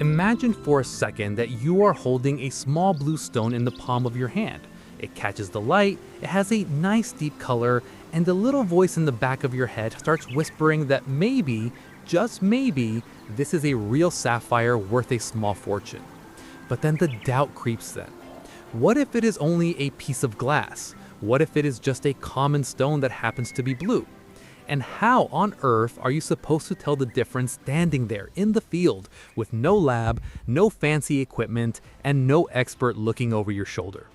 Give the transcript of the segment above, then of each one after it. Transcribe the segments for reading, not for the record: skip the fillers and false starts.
Imagine for a second that you are holding a small blue stone in the palm of your hand. It catches the light, it has a nice deep color, and the little voice in the back of your head starts whispering that maybe, just maybe, this is a real sapphire worth a small fortune. But then the doubt creeps in. What if it is only a piece of glass? What if it is just a common stone that happens to be blue? And how on earth are you supposed to tell the difference standing there in the field with no lab, no fancy equipment, and no expert looking over your shoulder?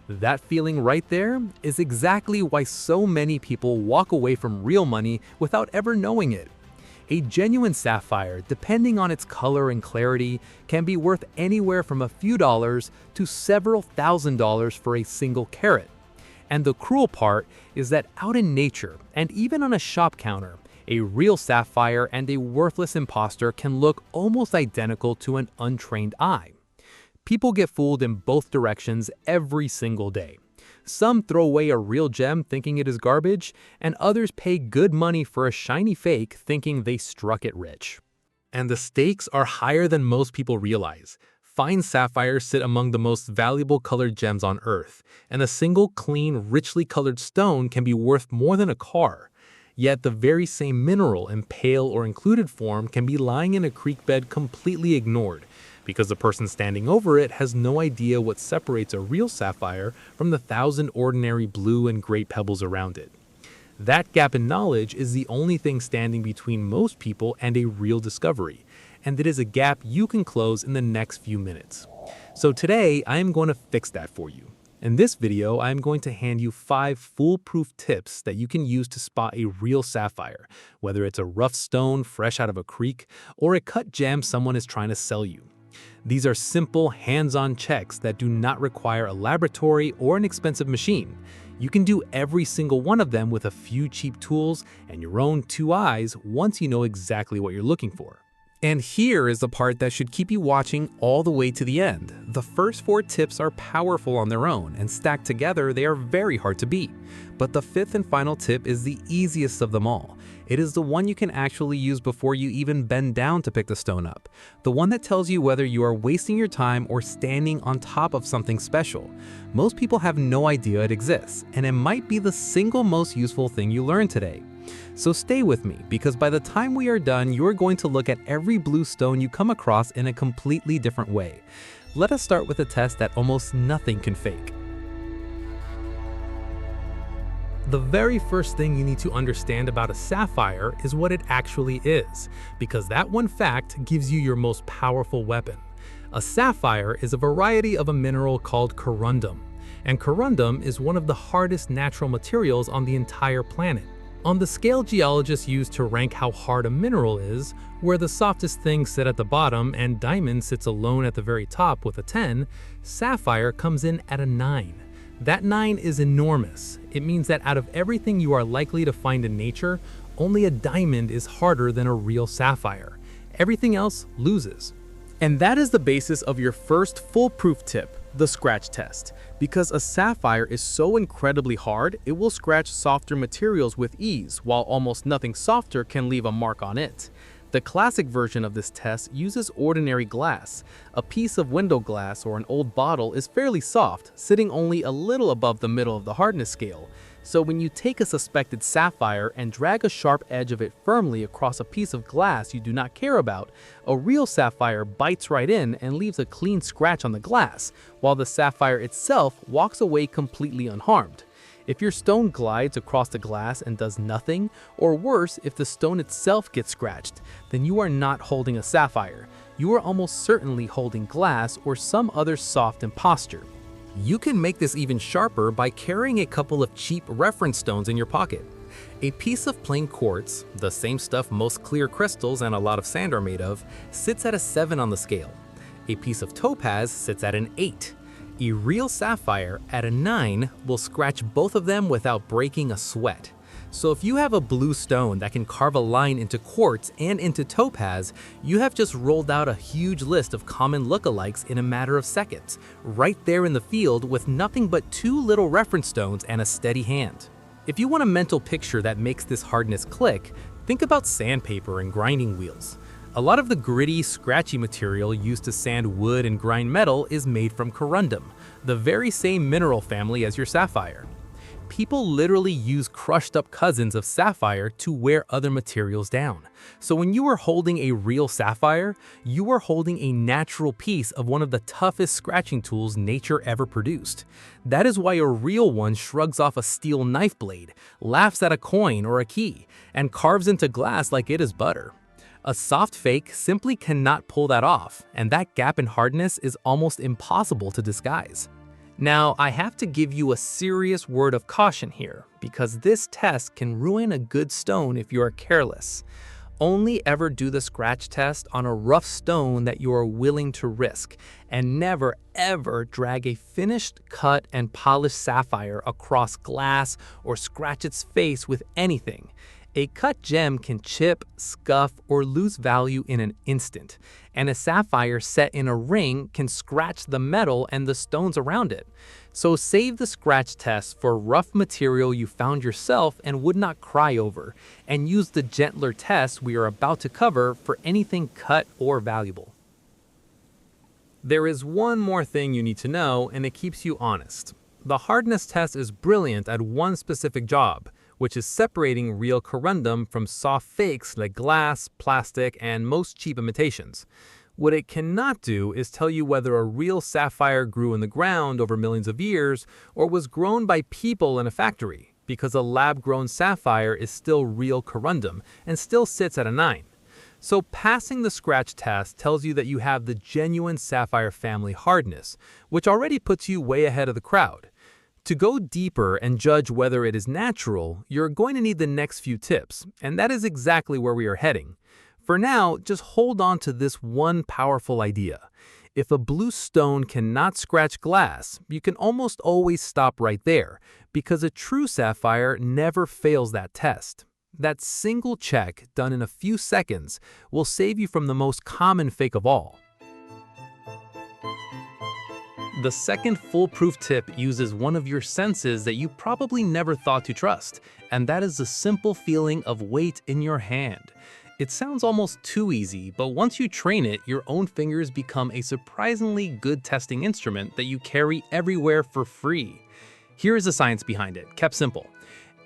That feeling right there is exactly why so many people walk away from real money without ever knowing it. A genuine sapphire, depending on its color and clarity, can be worth anywhere from a few dollars to several $1,000s for a single carat. And the cruel part is that out in nature, and even on a shop counter, a real sapphire and a worthless imposter can look almost identical to an untrained eye. People get fooled in both directions every single day. Some throw away a real gem thinking it is garbage, and others pay good money for a shiny fake thinking they struck it rich. And the stakes are higher than most people realize. Fine sapphires sit among the most valuable colored gems on Earth, and a single clean, richly colored stone can be worth more than a car. Yet the very same mineral in pale or included form can be lying in a creek bed completely ignored, because the person standing over it has no idea what separates a real sapphire from the 1,000 ordinary blue and gray pebbles around it. That gap in knowledge is the only thing standing between most people and a real discovery, and it is a gap you can close in the next few minutes. So today, I am going to fix that for you. In this video, I am going to hand you 5 foolproof tips that you can use to spot a real sapphire, whether it's a rough stone fresh out of a creek or a cut gem someone is trying to sell you. These are simple, hands-on checks that do not require a laboratory or an expensive machine. You can do every single one of them with a few cheap tools and your own 2 eyes once you know exactly what you're looking for. And here is the part that should keep you watching all the way to the end. The first 4 tips are powerful on their own, and stacked together, they are very hard to beat. But the 5th and final tip is the easiest of them all. It is the one you can actually use before you even bend down to pick the stone up. The one that tells you whether you are wasting your time or standing on top of something special. Most people have no idea it exists, and it might be the single most useful thing you learn today. So stay with me, because by the time we are done, you're going to look at every blue stone you come across in a completely different way. Let us start with a test that almost nothing can fake. The very first thing you need to understand about a sapphire is what it actually is, because that one fact gives you your most powerful weapon. A sapphire is a variety of a mineral called corundum, and corundum is one of the hardest natural materials on the entire planet. On the scale geologists use to rank how hard a mineral is, where the softest things sit at the bottom and diamond sits alone at the very top with a 10, sapphire comes in at a 9. That 9 is enormous. It means that out of everything you are likely to find in nature, only a diamond is harder than a real sapphire. Everything else loses. And that is the basis of your first foolproof tip, the scratch test. Because a sapphire is so incredibly hard, it will scratch softer materials with ease, while almost nothing softer can leave a mark on it. The classic version of this test uses ordinary glass. A piece of window glass or an old bottle is fairly soft, sitting only a little above the middle of the hardness scale. So when you take a suspected sapphire and drag a sharp edge of it firmly across a piece of glass you do not care about, a real sapphire bites right in and leaves a clean scratch on the glass, while the sapphire itself walks away completely unharmed. If your stone glides across the glass and does nothing, or worse, if the stone itself gets scratched, then you are not holding a sapphire. You are almost certainly holding glass or some other soft imposture. You can make this even sharper by carrying a couple of cheap reference stones in your pocket. A piece of plain quartz, the same stuff most clear crystals and a lot of sand are made of, sits at a 7 on the scale. A piece of topaz sits at an 8. A real sapphire at a 9 will scratch both of them without breaking a sweat. So if you have a blue stone that can carve a line into quartz and into topaz, you have just rolled out a huge list of common lookalikes in a matter of seconds, right there in the field with nothing but 2 little reference stones and a steady hand. If you want a mental picture that makes this hardness click, think about sandpaper and grinding wheels. A lot of the gritty, scratchy material used to sand wood and grind metal is made from corundum, the very same mineral family as your sapphire. People literally use crushed up cousins of sapphire to wear other materials down. So when you are holding a real sapphire, you are holding a natural piece of one of the toughest scratching tools nature ever produced. That is why a real one shrugs off a steel knife blade, laughs at a coin or a key, and carves into glass like it is butter. A soft fake simply cannot pull that off, and that gap in hardness is almost impossible to disguise. Now, I have to give you a serious word of caution here, because this test can ruin a good stone if you are careless. Only ever do the scratch test on a rough stone that you are willing to risk, and never ever drag a finished, cut, and polished sapphire across glass or scratch its face with anything. A cut gem can chip, scuff, or lose value in an instant, and a sapphire set in a ring can scratch the metal and the stones around it. So save the scratch test for rough material you found yourself and would not cry over, and use the gentler test we are about to cover for anything cut or valuable. There is one more thing you need to know, and it keeps you honest. The hardness test is brilliant at one specific job, which is separating real corundum from soft fakes like glass, plastic, and most cheap imitations. What it cannot do is tell you whether a real sapphire grew in the ground over millions of years or was grown by people in a factory, because a lab-grown sapphire is still real corundum and still sits at a 9. So passing the scratch test tells you that you have the genuine sapphire family hardness, which already puts you way ahead of the crowd. To go deeper and judge whether it is natural, you're going to need the next few tips, and that is exactly where we are heading. For now, just hold on to this one powerful idea. If a blue stone cannot scratch glass, you can almost always stop right there, because a true sapphire never fails that test. That single check, done in a few seconds, will save you from the most common fake of all. The second foolproof tip uses one of your senses that you probably never thought to trust, and that is the simple feeling of weight in your hand. It sounds almost too easy, but once you train it, your own fingers become a surprisingly good testing instrument that you carry everywhere for free. Here is the science behind it, kept simple.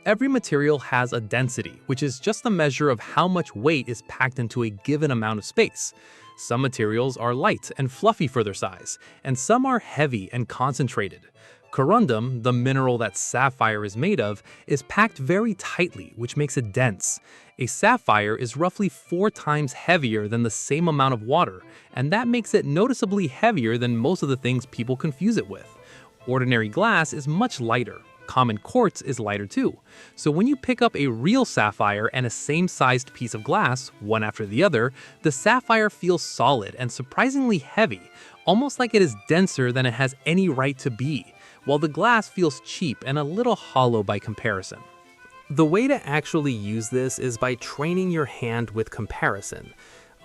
Every material has a density, which is just a measure of how much weight is packed into a given amount of space. Some materials are light and fluffy for their size, and some are heavy and concentrated. Corundum, the mineral that sapphire is made of, is packed very tightly, which makes it dense. A sapphire is roughly 4 times heavier than the same amount of water, and that makes it noticeably heavier than most of the things people confuse it with. Ordinary glass is much lighter. Common quartz is lighter too. So when you pick up a real sapphire and a same-sized piece of glass, one after the other, the sapphire feels solid and surprisingly heavy, almost like it is denser than it has any right to be, while the glass feels cheap and a little hollow by comparison. The way to actually use this is by training your hand with comparison.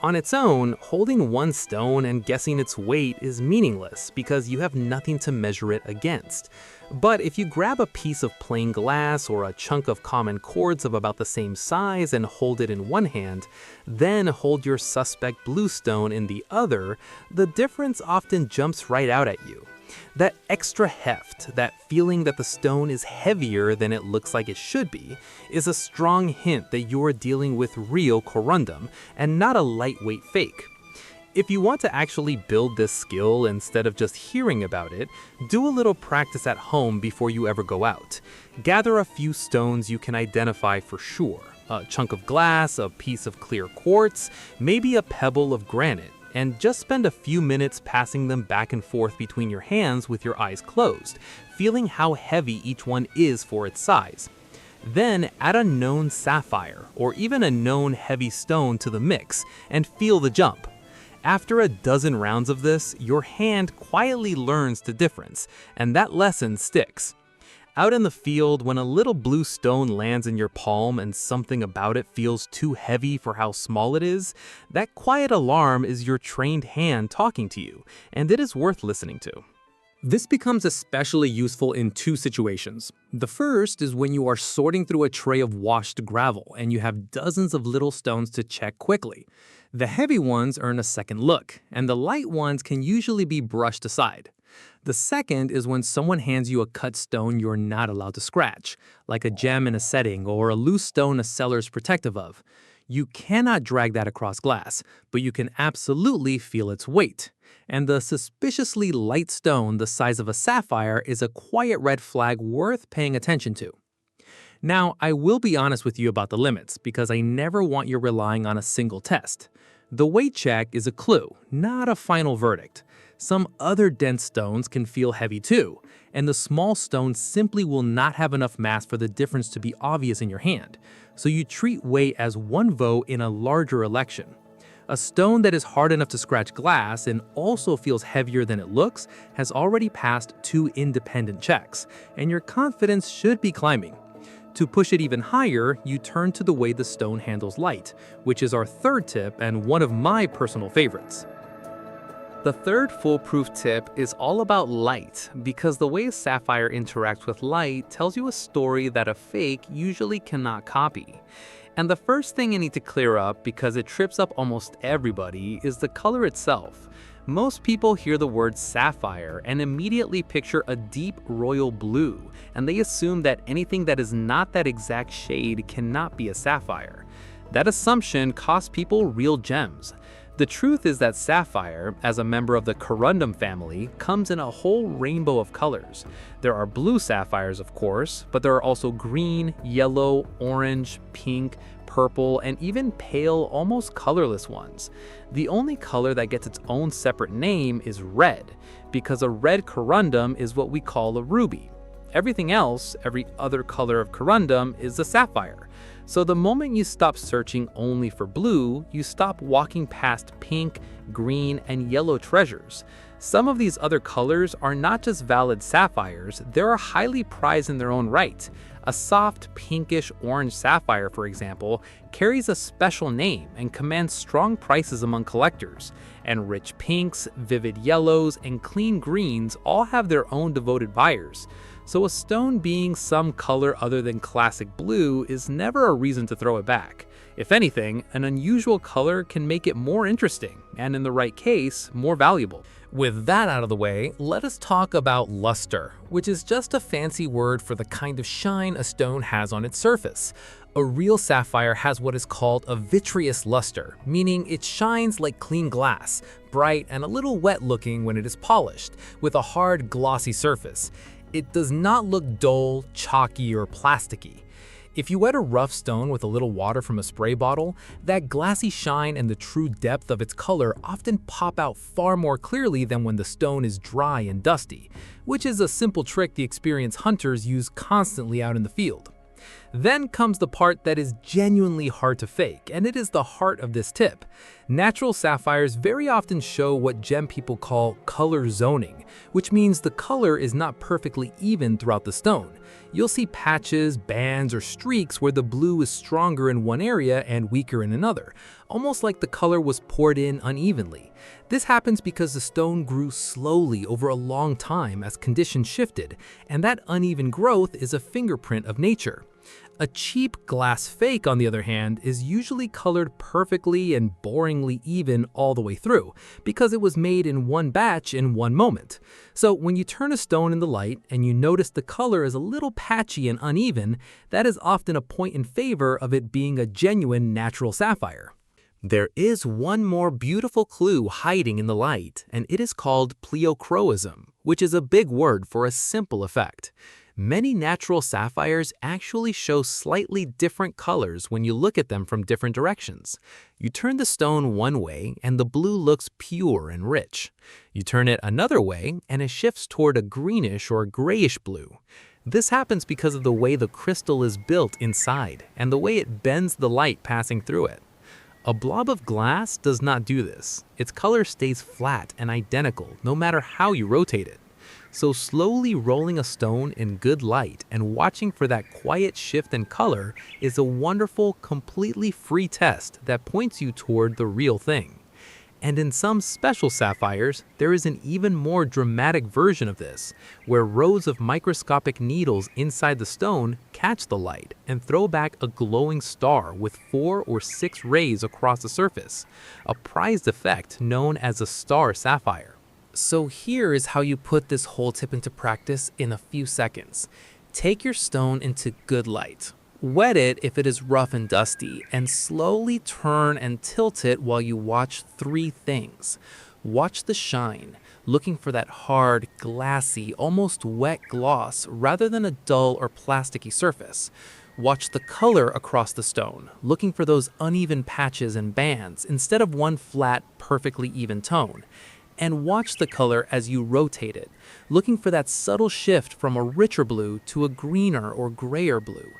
On its own, holding one stone and guessing its weight is meaningless because you have nothing to measure it against. But if you grab a piece of plain glass or a chunk of common quartz of about the same size and hold it in one hand, then hold your suspect blue stone in the other, the difference often jumps right out at you. That extra heft, that feeling that the stone is heavier than it looks like it should be, is a strong hint that you're dealing with real corundum and not a lightweight fake. If you want to actually build this skill instead of just hearing about it, do a little practice at home before you ever go out. Gather a few stones you can identify for sure, a chunk of glass, a piece of clear quartz, maybe a pebble of granite, and just spend a few minutes passing them back and forth between your hands with your eyes closed, feeling how heavy each one is for its size. Then add a known sapphire, or even a known heavy stone to the mix, and feel the jump. After a dozen rounds of this, your hand quietly learns the difference, and that lesson sticks. Out in the field, when a little blue stone lands in your palm and something about it feels too heavy for how small it is, that quiet alarm is your trained hand talking to you, and it is worth listening to. This becomes especially useful in 2 situations. The first is when you are sorting through a tray of washed gravel and you have dozens of little stones to check quickly. The heavy ones earn a second look, and the light ones can usually be brushed aside. The second is when someone hands you a cut stone you're not allowed to scratch, like a gem in a setting or a loose stone a seller's protective of. You cannot drag that across glass, but you can absolutely feel its weight. And the suspiciously light stone the size of a sapphire is a quiet red flag worth paying attention to. Now, I will be honest with you about the limits because I never want you relying on a single test. The weight check is a clue, not a final verdict. Some other dense stones can feel heavy too, and the small stones simply will not have enough mass for the difference to be obvious in your hand. So you treat weight as one vote in a larger election. A stone that is hard enough to scratch glass and also feels heavier than it looks has already passed 2 independent checks, and your confidence should be climbing. To push it even higher, you turn to the way the stone handles light, which is our third tip and one of my personal favorites. The third foolproof tip is all about light, because the way a sapphire interacts with light tells you a story that a fake usually cannot copy. And the first thing you need to clear up, because it trips up almost everybody, is the color itself. Most people hear the word sapphire and immediately picture a deep royal blue, and they assume that anything that is not that exact shade cannot be a sapphire. That assumption costs people real gems. The truth is that sapphire, as a member of the corundum family, comes in a whole rainbow of colors. There are blue sapphires, of course, but there are also green, yellow, orange, pink, purple, and even pale, almost colorless ones. The only color that gets its own separate name is red, because a red corundum is what we call a ruby. Everything else, every other color of corundum, is a sapphire. So the moment you stop searching only for blue, you stop walking past pink, green, and yellow treasures. Some of these other colors are not just valid sapphires, they are highly prized in their own right. A soft pinkish orange sapphire, for example, carries a special name and commands strong prices among collectors. And rich pinks, vivid yellows, and clean greens all have their own devoted buyers. So a stone being some color other than classic blue is never a reason to throw it back. If anything, an unusual color can make it more interesting, and in the right case, more valuable. With that out of the way, let us talk about luster, which is just a fancy word for the kind of shine a stone has on its surface. A real sapphire has what is called a vitreous luster, meaning it shines like clean glass, bright and a little wet looking when it is polished, with a hard, glossy surface. It does not look dull, chalky, or plasticky. If you wet a rough stone with a little water from a spray bottle, that glassy shine and the true depth of its color often pop out far more clearly than when the stone is dry and dusty, which is a simple trick the experienced hunters use constantly out in the field. Then comes the part that is genuinely hard to fake, and it is the heart of this tip. Natural sapphires very often show what gem people call color zoning, which means the color is not perfectly even throughout the stone. You'll see patches, bands, or streaks where the blue is stronger in one area and weaker in another, almost like the color was poured in unevenly. This happens because the stone grew slowly over a long time as conditions shifted, and that uneven growth is a fingerprint of nature. A cheap glass fake, on the other hand, is usually colored perfectly and boringly even all the way through, because it was made in one batch in one moment. So when you turn a stone in the light and you notice the color is a little patchy and uneven, that is often a point in favor of it being a genuine natural sapphire. There is one more beautiful clue hiding in the light, and it is called pleochroism, which is a big word for a simple effect. Many natural sapphires actually show slightly different colors when you look at them from different directions. You turn the stone one way and the blue looks pure and rich. You turn it another way and it shifts toward a greenish or grayish blue. This happens because of the way the crystal is built inside and the way it bends the light passing through it. A blob of glass does not do this. Its color stays flat and identical no matter how you rotate it. So slowly rolling a stone in good light and watching for that quiet shift in color is a wonderful, completely free test that points you toward the real thing. And in some special sapphires, there is an even more dramatic version of this, where rows of microscopic needles inside the stone catch the light and throw back a glowing star with 4 or 6 rays across the surface, a prized effect known as a star sapphire. So here is how you put this whole tip into practice in a few seconds. Take your stone into good light. Wet it if it is rough and dusty, and slowly turn and tilt it while you watch 3 things. Watch the shine, looking for that hard, glassy, almost wet gloss rather than a dull or plasticky surface. Watch the color across the stone, looking for those uneven patches and bands instead of one flat, perfectly even tone. And watch the color as you rotate it, looking for that subtle shift from a richer blue to a greener or grayer blue.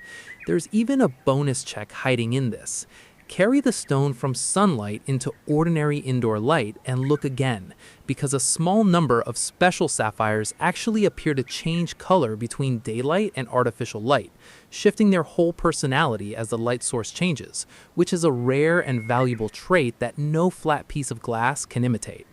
There's even a bonus check hiding in this. Carry the stone from sunlight into ordinary indoor light and look again, because a small number of special sapphires actually appear to change color between daylight and artificial light, shifting their whole personality as the light source changes, which is a rare and valuable trait that no flat piece of glass can imitate.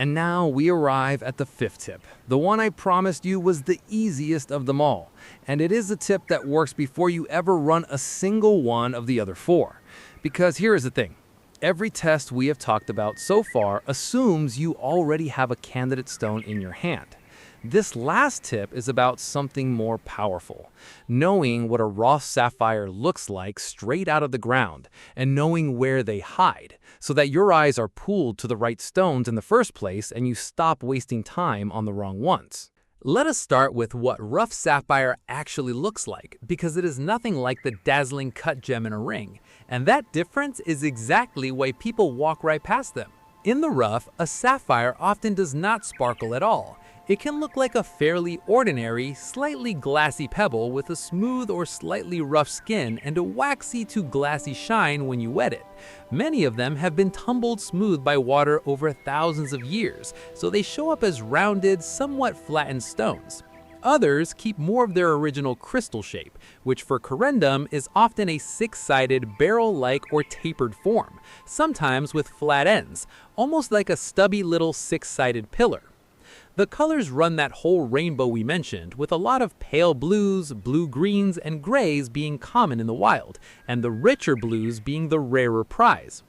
And now we arrive at the 5th tip, the one I promised you was the easiest of them all. And it is a tip that works before you ever run a single one of the other 4. Because here is the thing, every test we have talked about so far assumes you already have a candidate stone in your hand. This last tip is about something more powerful, knowing what a raw sapphire looks like straight out of the ground, and knowing where they hide, so that your eyes are pulled to the right stones in the first place and you stop wasting time on the wrong ones. Let us start with what rough sapphire actually looks like, because it is nothing like the dazzling cut gem in a ring, and that difference is exactly why people walk right past them. In the rough, a sapphire often does not sparkle at all. It can look like a fairly ordinary, slightly glassy pebble with a smooth or slightly rough skin and a waxy to glassy shine when you wet it. Many of them have been tumbled smooth by water over thousands of years, so they show up as rounded, somewhat flattened stones. Others keep more of their original crystal shape, which for corundum is often a 6-sided, barrel-like or tapered form, sometimes with flat ends, almost like a stubby little 6-sided pillar. The colors run that whole rainbow we mentioned, with a lot of pale blues, blue-greens, and grays being common in the wild, and the richer blues being the rarer prize.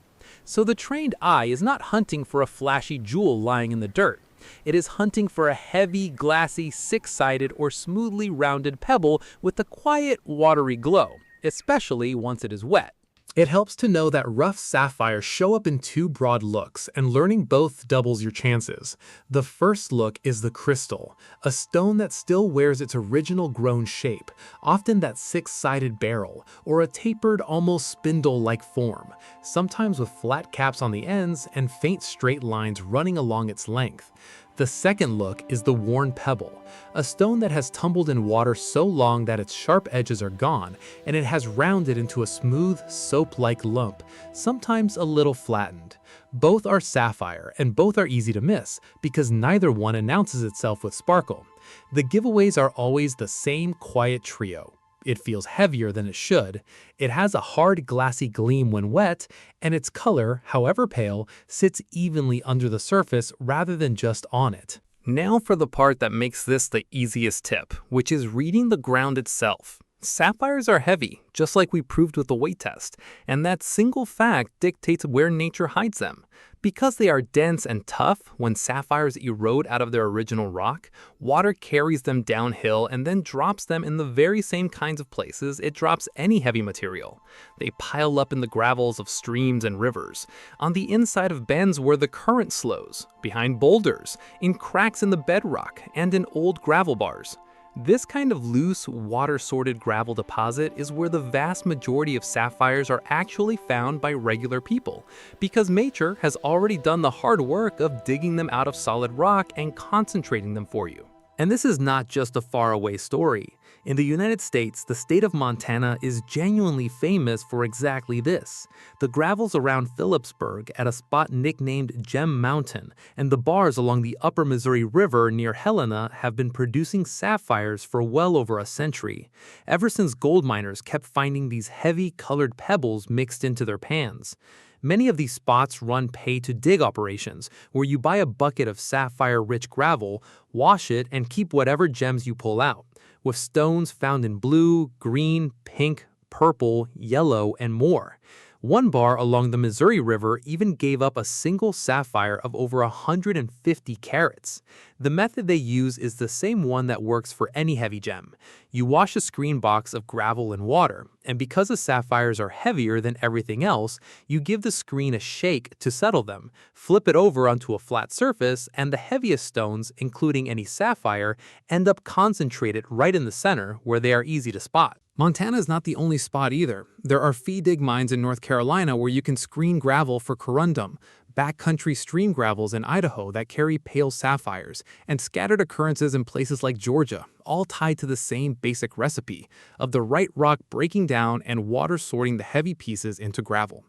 So the trained eye is not hunting for a flashy jewel lying in the dirt. It is hunting for a heavy, glassy, 6-sided or smoothly rounded pebble with a quiet, watery glow, especially once it is wet. It helps to know that rough sapphires show up in 2 broad looks, and learning both doubles your chances. The first look is the crystal, a stone that still wears its original grown shape, often that 6-sided barrel, or a tapered, almost spindle-like form, sometimes with flat caps on the ends and faint straight lines running along its length. The second look is the worn pebble, a stone that has tumbled in water so long that its sharp edges are gone, and it has rounded into a smooth, soap-like lump, sometimes a little flattened. Both are sapphire, and both are easy to miss, because neither one announces itself with sparkle. The giveaways are always the same quiet trio. It feels heavier than it should, it has a hard glassy gleam when wet, and its color, however pale, sits evenly under the surface rather than just on it. Now for the part that makes this the easiest tip, which is reading the ground itself. Sapphires are heavy, just like we proved with the weight test, and that single fact dictates where nature hides them. Because they are dense and tough, when sapphires erode out of their original rock, water carries them downhill and then drops them in the very same kinds of places it drops any heavy material. They pile up in the gravels of streams and rivers, on the inside of bends where the current slows, behind boulders, in cracks in the bedrock, and in old gravel bars. This kind of loose, water-sorted gravel deposit is where the vast majority of sapphires are actually found by regular people, because nature has already done the hard work of digging them out of solid rock and concentrating them for you. And this is not just a faraway story. In the United States, the state of Montana is genuinely famous for exactly this. The gravels around Phillipsburg at a spot nicknamed Gem Mountain and the bars along the upper Missouri River near Helena have been producing sapphires for well over a century, ever since gold miners kept finding these heavy colored pebbles mixed into their pans. Many of these spots run pay-to-dig operations, where you buy a bucket of sapphire-rich gravel, wash it, and keep whatever gems you pull out, with stones found in blue, green, pink, purple, yellow, and more. One bar along the Missouri River even gave up a single sapphire of over 150 carats. The method they use is the same one that works for any heavy gem. You wash a screen box of gravel in water, and because the sapphires are heavier than everything else, you give the screen a shake to settle them, flip it over onto a flat surface, and the heaviest stones, including any sapphire, end up concentrated right in the center where they are easy to spot. Montana is not the only spot either. There are fee dig mines in North Carolina where you can screen gravel for corundum, backcountry stream gravels in Idaho that carry pale sapphires, and scattered occurrences in places like Georgia, all tied to the same basic recipe of the right rock breaking down and water sorting the heavy pieces into gravel.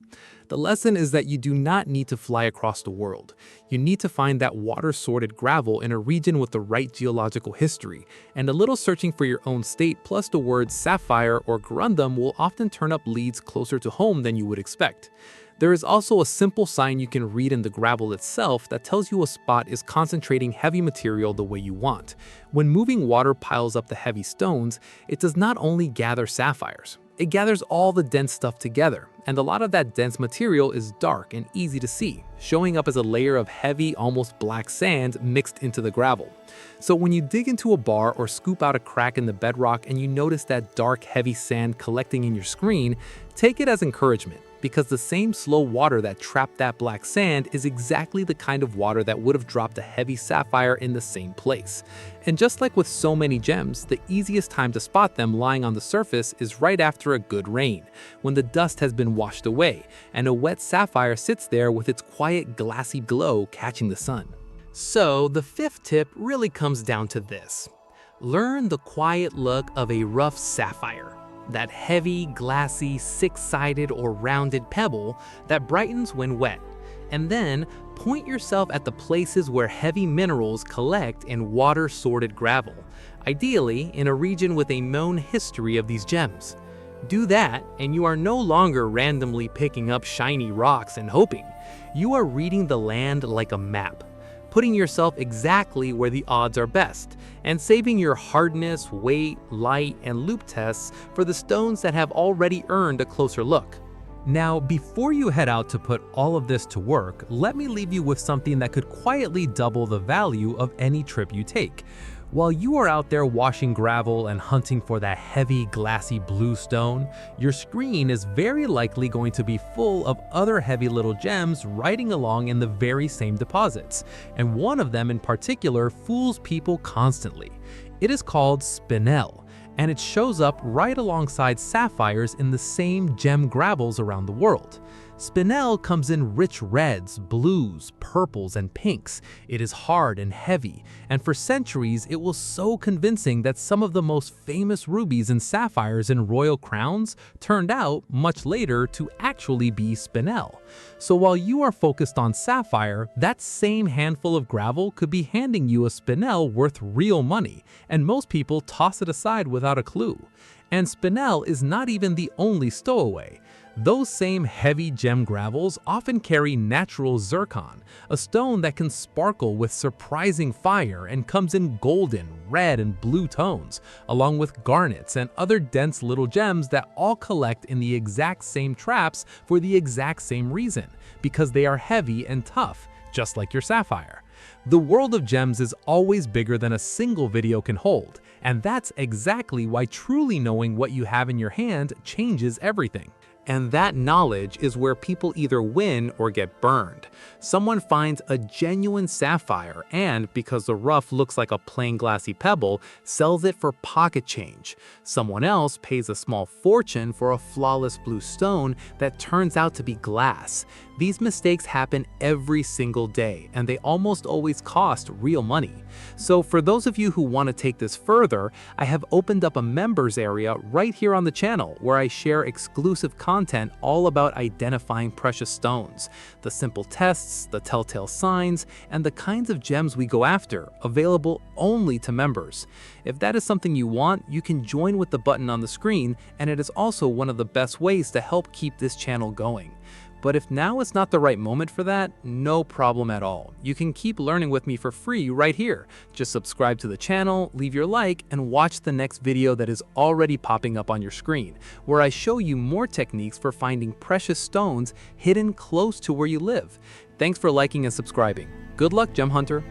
The lesson is that you do not need to fly across the world. You need to find that water-sorted gravel in a region with the right geological history, and a little searching for your own state plus the words sapphire or corundum will often turn up leads closer to home than you would expect. There is also a simple sign you can read in the gravel itself that tells you a spot is concentrating heavy material the way you want. When moving water piles up the heavy stones, it does not only gather sapphires. It gathers all the dense stuff together, and a lot of that dense material is dark and easy to see, showing up as a layer of heavy, almost black sand mixed into the gravel. So when you dig into a bar or scoop out a crack in the bedrock and you notice that dark, heavy sand collecting in your screen, take it as encouragement, because the same slow water that trapped that black sand is exactly the kind of water that would have dropped a heavy sapphire in the same place. And just like with so many gems, the easiest time to spot them lying on the surface is right after a good rain, when the dust has been washed away, and a wet sapphire sits there with its quiet glassy glow catching the sun. So the fifth tip really comes down to this. Learn the quiet look of a rough sapphire. That heavy, glassy, six-sided or rounded pebble that brightens when wet. And then point yourself at the places where heavy minerals collect in water-sorted gravel, ideally in a region with a known history of these gems. Do that, and you are no longer randomly picking up shiny rocks and hoping. You are reading the land like a map, putting yourself exactly where the odds are best, and saving your hardness, weight, light, and loop tests for the stones that have already earned a closer look. Now, before you head out to put all of this to work, let me leave you with something that could quietly double the value of any trip you take. While you are out there washing gravel and hunting for that heavy, glassy blue stone, your screen is very likely going to be full of other heavy little gems riding along in the very same deposits, and one of them in particular fools people constantly. It is called spinel, and it shows up right alongside sapphires in the same gem gravels around the world. Spinel comes in rich reds, blues, purples, and pinks. It is hard and heavy, and for centuries it was so convincing that some of the most famous rubies and sapphires in royal crowns turned out, much later, to actually be spinel. So while you are focused on sapphire, that same handful of gravel could be handing you a spinel worth real money, and most people toss it aside without a clue. And spinel is not even the only stowaway. Those same heavy gem gravels often carry natural zircon, a stone that can sparkle with surprising fire and comes in golden, red, and blue tones, along with garnets and other dense little gems that all collect in the exact same traps for the exact same reason, because they are heavy and tough, just like your sapphire. The world of gems is always bigger than a single video can hold, and that's exactly why truly knowing what you have in your hand changes everything. And that knowledge is where people either win or get burned. Someone finds a genuine sapphire and, because the rough looks like a plain glassy pebble, sells it for pocket change. Someone else pays a small fortune for a flawless blue stone that turns out to be glass. These mistakes happen every single day, and they almost always cost real money. So for those of you who want to take this further, I have opened up a members area right here on the channel where I share exclusive content all about identifying precious stones, the simple tests, the telltale signs, and the kinds of gems we go after, available only to members. If that is something you want, you can join with the button on the screen, and it is also one of the best ways to help keep this channel going. But if now is not the right moment for that, no problem at all. You can keep learning with me for free right here. Just subscribe to the channel, leave your like, and watch the next video that is already popping up on your screen, where I show you more techniques for finding precious stones hidden close to where you live. Thanks for liking and subscribing. Good luck, Gem Hunter!